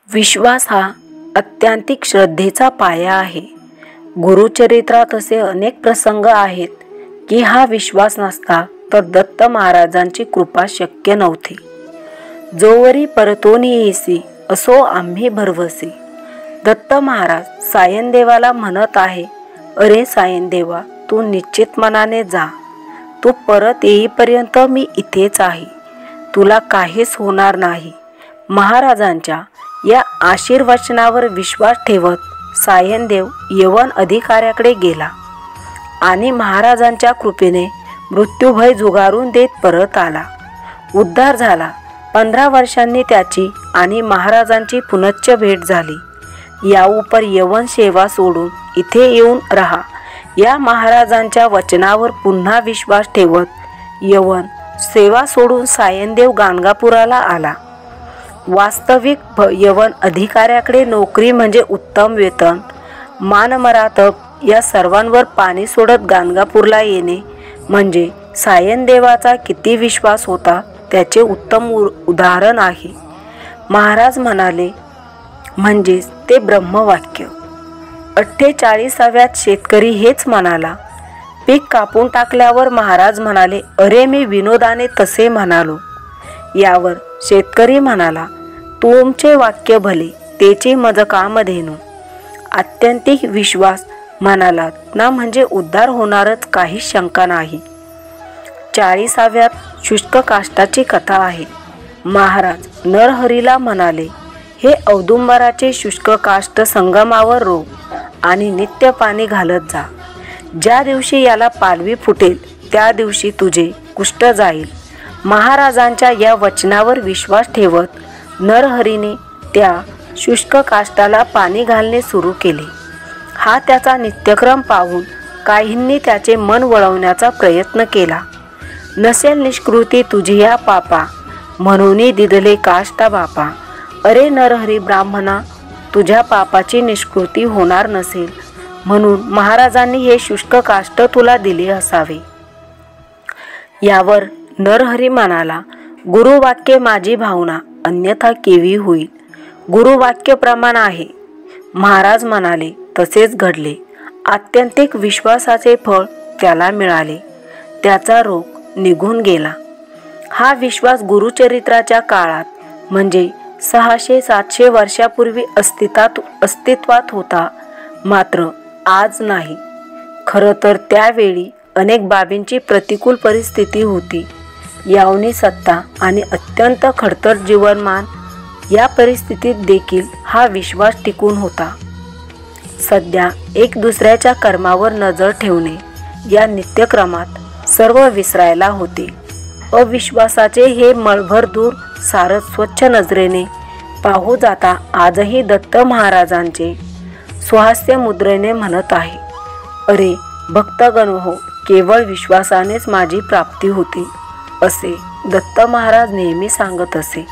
विश्वास हा अत्यांतिक श्रद्धेचा पाया आहे. गुरुचरित्रात असे अनेक प्रसंग आहेत की हा विश्वास नसता तर दत्त महाराजांची कृपा शक्य नव्हती. जोवरी परतोन येसी असो आम्ही भरवसी. दत्त महाराज सायनदेवाला म्हणत आहे, अरे सायनदेवा, तू निश्चित मनाने जा. तू परत येईपर्यंत मी इथेच आहे. तुला काहीच होणार नाही. महाराजांच्या या आशीर्वचनावर विश्वास ठेवत सायनदेव यवन अधिकाऱ्याकडे गेला आणि महाराजांच्या कृपेने मृत्यूभय झुगारून देत परत आला. उद्धार झाला. 15 वर्षांनी त्याची आणि महाराजांची पुनश्च भेट झाली. या उपर यवन सेवा सोडून इथे येऊन राहा या महाराजांच्या वचनावर पुन्हा विश्वास ठेवत यवन सेवा सोडून सायनदेव गाणगापुराला आला. वास्तविक यवन अधिकाऱ्याकडे नोकरी म्हणजे उत्तम वेतन, मानमरातब या सर्वांवर पाणी सोडत गाणगापूरला येणे म्हणजे सायनदेवाचा किती विश्वास होता त्याचे उत्तम उदाहरण आहे. महाराज म्हणाले म्हणजेच ते ब्रह्मवाक्य. 48व्यात शेतकरी हेच म्हणाला. पीक कापून टाकल्यावर महाराज म्हणाले, अरे मी विनोदाने तसे म्हणालो. यावर शेतकरी म्हणाला, तुमचे वाक्य भले, तेचे मज काम धेनू. आत्यंतिक विश्वास म्हणालात ना म्हणजे उद्धार होणारच, काही शंका नाही. 40व्यात शुष्क काष्टाची कथा आहे. महाराज नरहरीला म्हणाले, हे औदुंबराचे शुष्क काष्ट संगमावर रो आणि नित्य पाणी घालत जा. ज्या दिवशी याला पालवी फुटेल त्या दिवशी तुझे कुष्ठ जाईल. महाराजांच्या या वचनावर विश्वास ठेवत नरहरीने त्या शुष्क काष्टाला पाणी घालणे सुरू केले. हा त्याचा नित्यक्रम पाहून काहींनी त्याचे मन वळवण्याचा प्रयत्न केला. नसेल निष्कृती तुझी या पापा, म्हणून दिदले काष्टा बापा. अरे नरहरी ब्राह्मणा, तुझ्या पापाची निष्कृती होणार नसेल म्हणून महाराजांनी हे शुष्क काष्ट तुला दिले असावे. यावर नरहरी म्हणाला, गुरुवाक्य माझी भावना, अन्यथा केवी होईल. गुरुवाक्य प्रमाण आहे. महाराज म्हणाले तसेच घडले. आत्यंतिक विश्वासाचे फळ त्याला मिळाले. त्याचा रोग निघून गेला. हा विश्वास गुरुचरित्राच्या काळात म्हणजे 600-700 वर्षापूर्वी अस्तित्वात होता, मात्र आज नाही. खरं तर त्यावेळी अनेक बाबींची प्रतिकूल परिस्थिती होती. यावनी सत्ता आणि अत्यंत खडतर जीवनमान या परिस्थितीत देखील हा विश्वास टिकून होता. सध्या एक दुसऱ्याच्या कर्मावर नजर ठेवणे या नित्यक्रमात सर्व विसरायला होते. अविश्वासाचे हे मळभर दूर सारत स्वच्छ नजरेने पाहू जाता आजही दत्त महाराजांचे सुहास्य मुद्रेने म्हणत आहे, अरे भक्तगण हो, केवळ विश्वासानेच माझी प्राप्ती होती, असे दत्त महाराज नेहमी सांगत असे.